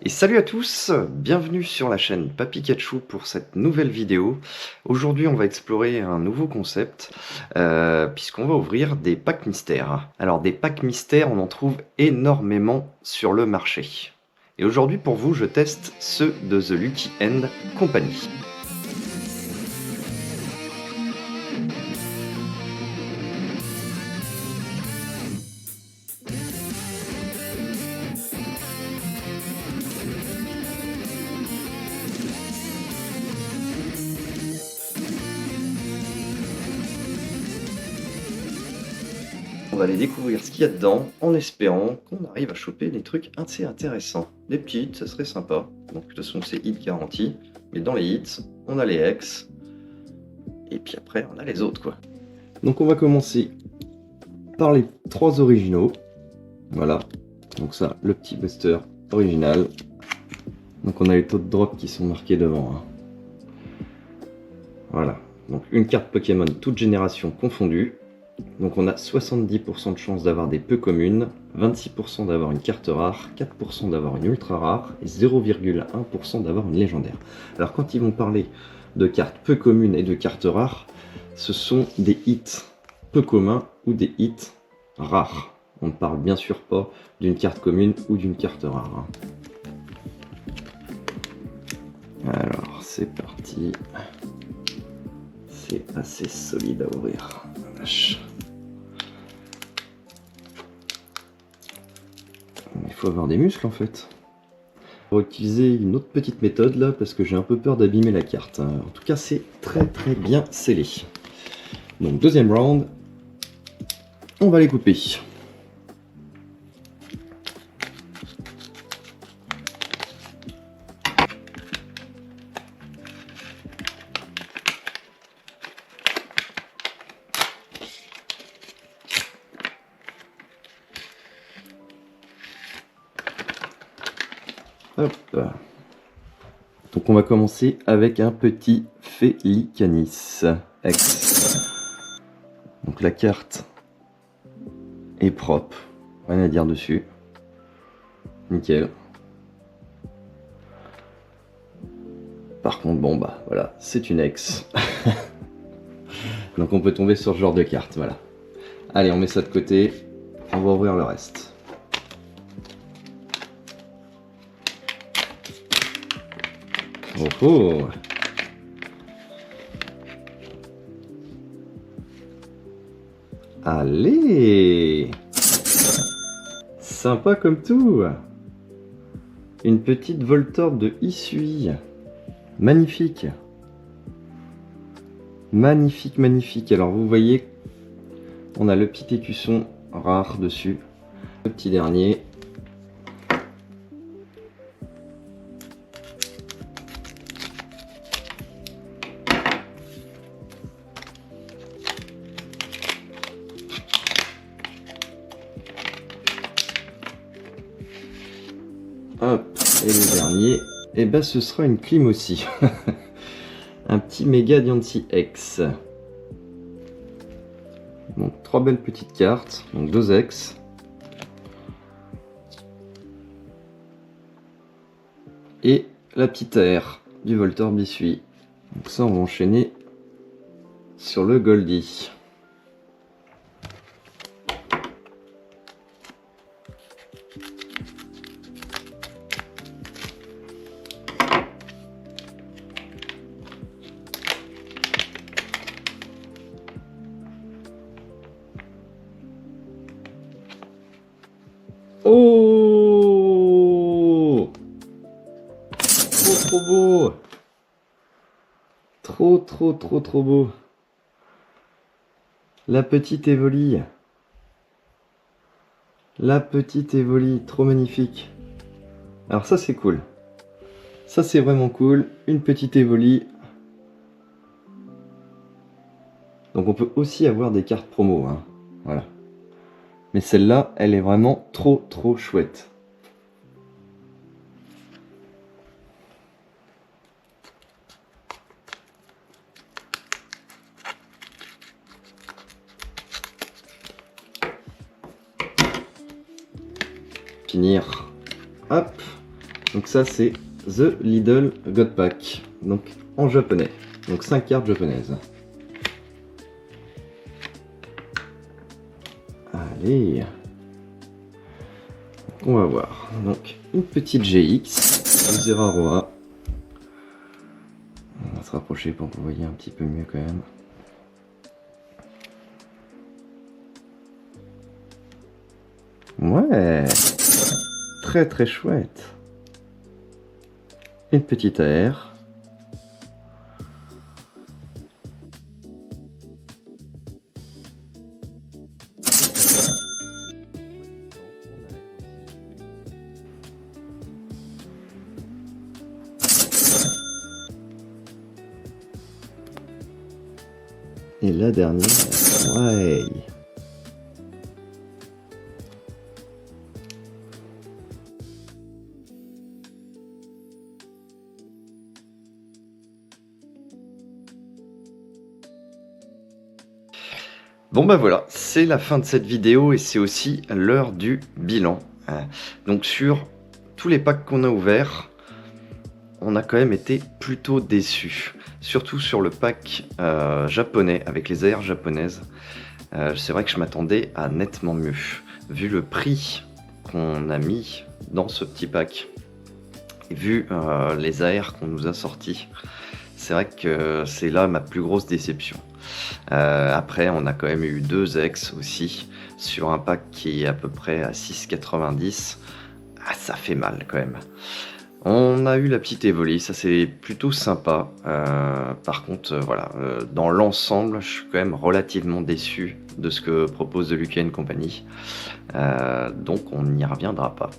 Et salut à tous, bienvenue sur la chaîne Papikatchou pour cette nouvelle vidéo. Aujourd'hui on va explorer un nouveau concept, puisqu'on va ouvrir des packs mystères. Alors des packs mystères, on en trouve énormément sur le marché. Et aujourd'hui pour vous, je teste ceux de The Lucky End Company. On va aller découvrir ce qu'il y a dedans en espérant qu'on arrive à choper des trucs assez intéressants. Des petits hits, ça serait sympa. Donc de toute façon c'est hit garanti. Mais dans les hits, on a les ex. Et puis après on a les autres quoi. Donc on va commencer par les 3 originaux. Voilà. Donc ça, le petit booster original. Donc on a les taux de drop qui sont marqués devant. Hein. Voilà. Donc une carte Pokémon toute génération confondue. Donc on a 70% de chance d'avoir des peu communes, 26% d'avoir une carte rare, 4% d'avoir une ultra rare et 0,1% d'avoir une légendaire. Alors quand ils vont parler de cartes peu communes et de cartes rares, ce sont des hits peu communs ou des hits rares. On ne parle bien sûr pas d'une carte commune ou d'une carte rare. Alors c'est parti. C'est assez solide à ouvrir. Il faut avoir des muscles en fait. On va utiliser une autre petite méthode là parce que j'ai un peu peur d'abîmer la carte. En tout cas c'est très bien scellé. Donc deuxième round, on va les couper. Hop. Donc on va commencer avec un petit Félicanis X. Donc la carte est propre, rien à dire dessus. Nickel. Par contre, bon bah voilà, c'est une ex. Donc on peut tomber sur ce genre de carte, voilà. Allez, on met ça de côté, on va ouvrir le reste. Oh oh! Allez! Sympa comme tout! Une petite Voltorb de Hisui. Magnifique! Magnifique, magnifique. Alors vous voyez, on a le petit écusson rare dessus. Le petit dernier. Hop, et le dernier, et ben ce sera une clim aussi. Un petit Mega Diancie X. Donc 3 belles petites cartes, donc 2 ex. Et la petite AR du Voltorb Hisui. Donc ça on va enchaîner sur le Goldie. Oh! Trop beau! Trop beau! La petite Evoli. La petite Evoli, trop magnifique. Alors ça c'est cool. Ça c'est vraiment cool. Une petite Evoli. Donc on peut aussi avoir des cartes promo. Hein. Voilà. Mais celle-là, elle est vraiment trop chouette. Finir. Hop. Donc ça c'est The Lidl God Pack, donc en japonais, donc 5 cartes japonaises. Allez, on va voir. Donc une petite GX, Zeraroa. On va se rapprocher pour que vous voyez un petit peu mieux quand même. Ouais, très très chouette. Une petite AR. Et la dernière, ouais. Bon bah voilà, c'est la fin de cette vidéo et c'est aussi l'heure du bilan. Donc sur tous les packs qu'on a ouverts, on a quand même été plutôt déçus. Surtout sur le pack japonais, avec les AR japonaises. C'est vrai que je m'attendais à nettement mieux. Vu le prix qu'on a mis dans ce petit pack, et vu les AR qu'on nous a sortis, c'est vrai que c'est là ma plus grosse déception. Après, on a quand même eu 2 ex aussi, sur un pack qui est à peu près à 6,90. Ah, ça fait mal quand même. On a eu la petite Evoli, ça c'est plutôt sympa. Par contre, voilà, dans l'ensemble, je suis quand même relativement déçu de ce que propose The Lucas & Company. Donc on n'y reviendra pas.